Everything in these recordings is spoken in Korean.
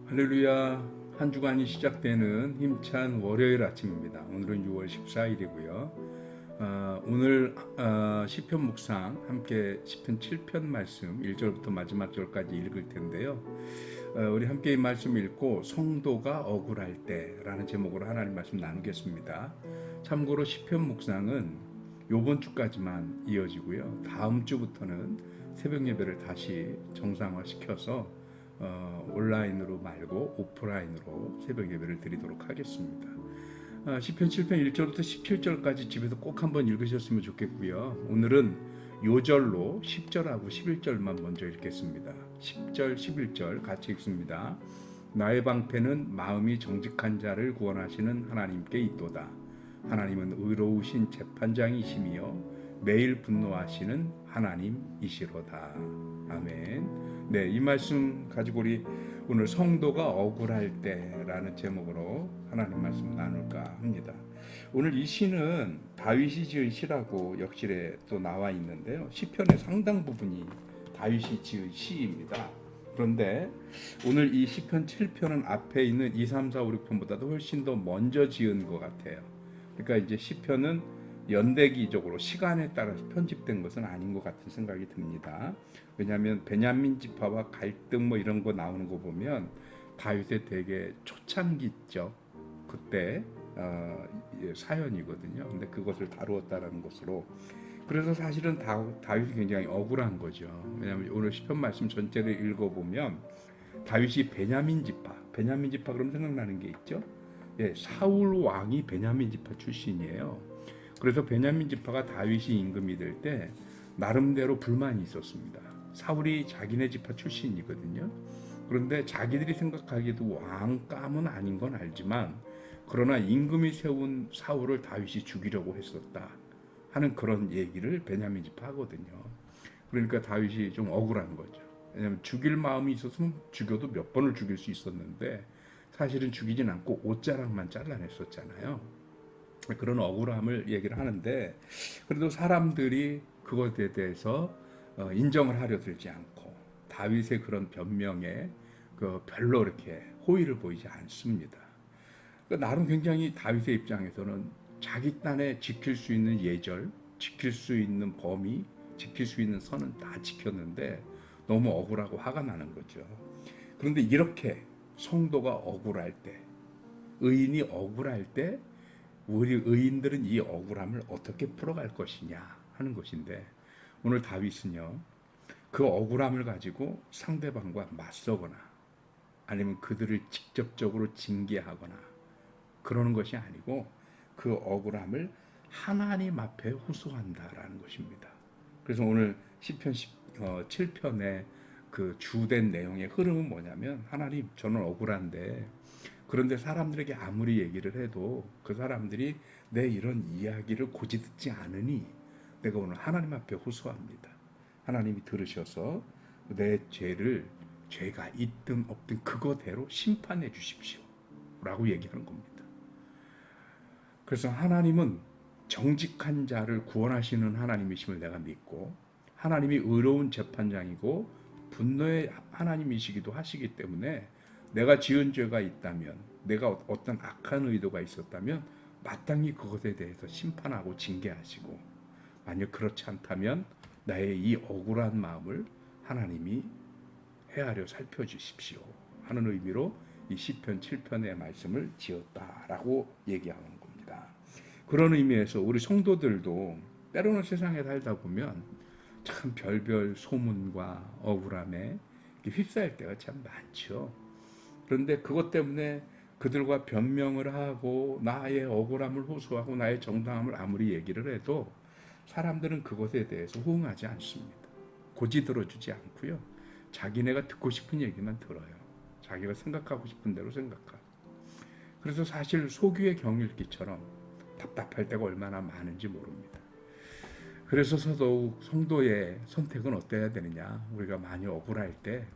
할렐루야. 한 주간이 시작되는 힘찬 월요일 아침입니다. 오늘은 6월 14일이고요. 오늘 시편 묵상 함께 시편 7편 말씀 1절부터 마지막 절까지 읽을 텐데요. 우리 함께 이 말씀 읽고 성도가 억울할 때라는 제목으로 하나님 말씀 나누겠습니다. 참고로 시편 묵상은 이번 주까지만 이어지고요. 다음 주부터는 새벽 예배를 다시 정상화시켜서 온라인으로 말고 오프라인으로 새벽 예배를 드리도록 하겠습니다. 시편 7편 1절부터 17절까지 집에서 꼭 한번 읽으셨으면 좋겠고요. 오늘은 요절로 10절하고 11절만 먼저 읽겠습니다. 10절 11절 같이 읽습니다. 나의 방패는 마음이 정직한 자를 구원하시는 하나님께 있도다. 하나님은 의로우신 재판장이시며 매일 분노하시는 하나님이시로다. 아멘. 네, 이 말씀 가지고 우리 오늘 성도가 억울할 때라는 제목으로 하나님 말씀 나눌까 합니다. 오늘 이 시는 다윗이 지은 시라고 역실에 또 나와 있는데요. 시편의 상당 부분이 다윗이 지은 시입니다. 그런데 오늘 이 시편 7편은 앞에 있는 2, 3, 4, 5, 6편보다도 훨씬 더 먼저 지은 것 같아요. 그러니까 이제 시편은 연대기적으로 시간에 따라서 편집된 것은 아닌 것 같은 생각이 듭니다. 왜냐하면 베냐민 지파와 갈등 뭐 이런 거 나오는 거 보면 다윗의 되게 초창기죠. 그때 사연이거든요. 근데 그것을 다루었다라는 것으로 그래서 사실은 다윗이 굉장히 억울한 거죠. 왜냐하면 오늘 시편 말씀 전체를 읽어보면 다윗이 베냐민 지파 그럼 생각나는 게 있죠. 예, 사울 왕이 베냐민 지파 출신이에요. 그래서 베냐민 지파가 다윗이 임금이 될 때 나름대로 불만이 있었습니다. 사울이 자기네 지파 출신이거든요. 그런데 자기들이 생각하기에도 왕감은 아닌 건 알지만 그러나 임금이 세운 사울을 다윗이 죽이려고 했었다 하는 그런 얘기를 베냐민 지파 하거든요. 그러니까 다윗이 좀 억울한 거죠. 왜냐하면 죽일 마음이 있었으면 죽여도 몇 번을 죽일 수 있었는데 사실은 죽이진 않고 옷자락만 잘라냈었잖아요. 그런 억울함을 얘기를 하는데 그래도 사람들이 그것에 대해서 인정을 하려 들지 않고 다윗의 그런 변명에 별로 이렇게 호의를 보이지 않습니다. 나름 굉장히 다윗의 입장에서는 자기 딴에 지킬 수 있는 예절, 지킬 수 있는 범위, 지킬 수 있는 선은 다 지켰는데 너무 억울하고 화가 나는 거죠. 그런데 이렇게 성도가 억울할 때, 의인이 억울할 때 우리 의인들은 이 억울함을 어떻게 풀어갈 것이냐 하는 것인데 오늘 다윗은요 그 억울함을 가지고 상대방과 맞서거나 아니면 그들을 직접적으로 징계하거나 그러는 것이 아니고 그 억울함을 하나님 앞에 호소한다라는 것입니다. 그래서 오늘 시편 7편의 그 주된 내용의 흐름은 뭐냐면 하나님 저는 억울한데 그런데 사람들에게 아무리 얘기를 해도 그 사람들이 내 이런 이야기를 고지 듣지 않으니 내가 오늘 하나님 앞에 호소합니다. 하나님이 들으셔서 내 죄가 있든 없든 그거대로 심판해 주십시오 라고 얘기하는 겁니다. 그래서 하나님은 정직한 자를 구원하시는 하나님이심을 내가 믿고 하나님이 의로운 재판장이고 분노의 하나님이시기도 하시기 때문에 내가 지은 죄가 있다면 내가 어떤 악한 의도가 있었다면 마땅히 그것에 대해서 심판하고 징계하시고 만약 그렇지 않다면 나의 이 억울한 마음을 하나님이 헤아려 살펴주십시오 하는 의미로 이 시편 7편의 말씀을 지었다라고 얘기하는 겁니다. 그런 의미에서 우리 성도들도 때로는 세상에 살다 보면 참 별별 소문과 억울함에 휩싸일 때가 참 많죠. 그런데 그것 때문에 그들과 변명을 하고 나의 억울함을 호소하고 나의 정당함을 아무리 얘기를 해도 사람들은 그것에 대해서 호응하지 않습니다. 고지 들어주지 않고요. 자기네가 듣고 싶은 얘기만 들어요. 자기가 생각하고 싶은 대로 생각하고. 그래서 사실 소규의 경읽기처럼 답답할 때가 얼마나 많은지 모릅니다. 그래서 더욱 성도의 선택은 어때야 되느냐. 우리가 많이 억울할 때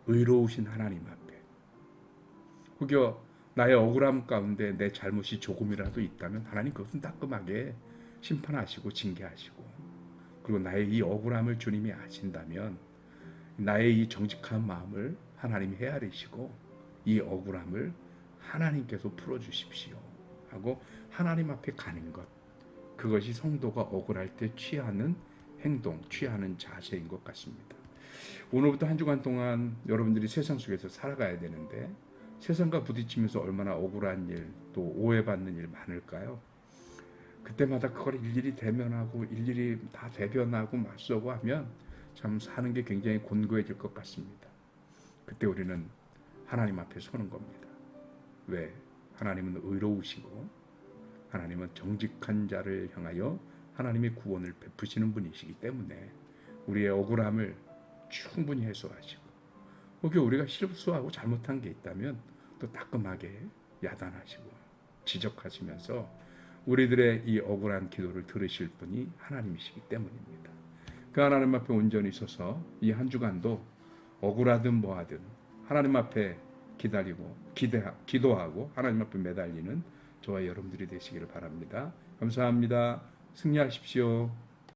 의로우신 하나님 앞에 혹여 나의 억울함 가운데 내 잘못이 조금이라도 있다면 하나님 그것은 따끔하게 심판하시고 징계하시고 그리고 나의 이 억울함을 주님이 아신다면 나의 이 정직한 마음을 하나님이 헤아리시고 이 억울함을 하나님께서 풀어주십시오 하고 하나님 앞에 가는 것, 그것이 성도가 억울할 때 취하는 행동, 취하는 자세인 것 같습니다. 오늘부터 한 주간 동안 여러분들이 세상 속에서 살아가야 되는데 세상과 부딪히면서 얼마나 억울한 일, 또 오해받는 일 많을까요? 그때마다 그걸 일일이 대면하고 일일이 다 대변하고 맞서고 하면 참 사는 게 굉장히 곤고해질 것 같습니다. 그때 우리는 하나님 앞에 서는 겁니다. 왜? 하나님은 의로우시고 하나님은 정직한 자를 향하여 하나님의 구원을 베푸시는 분이시기 때문에 우리의 억울함을 충분히 해소하시고, 혹여 우리가 실수하고 잘못한 게 있다면 또 따끔하게 야단하시고 지적하시면서 우리들의 이 억울한 기도를 들으실 분이 하나님이시기 때문입니다. 그 하나님 앞에 온전히 서서 이 한 주간도 억울하든 뭐하든 하나님 앞에 기도하고 하나님 앞에 매달리는 저와 여러분들이 되시기를 바랍니다. 감사합니다. 승리하십시오.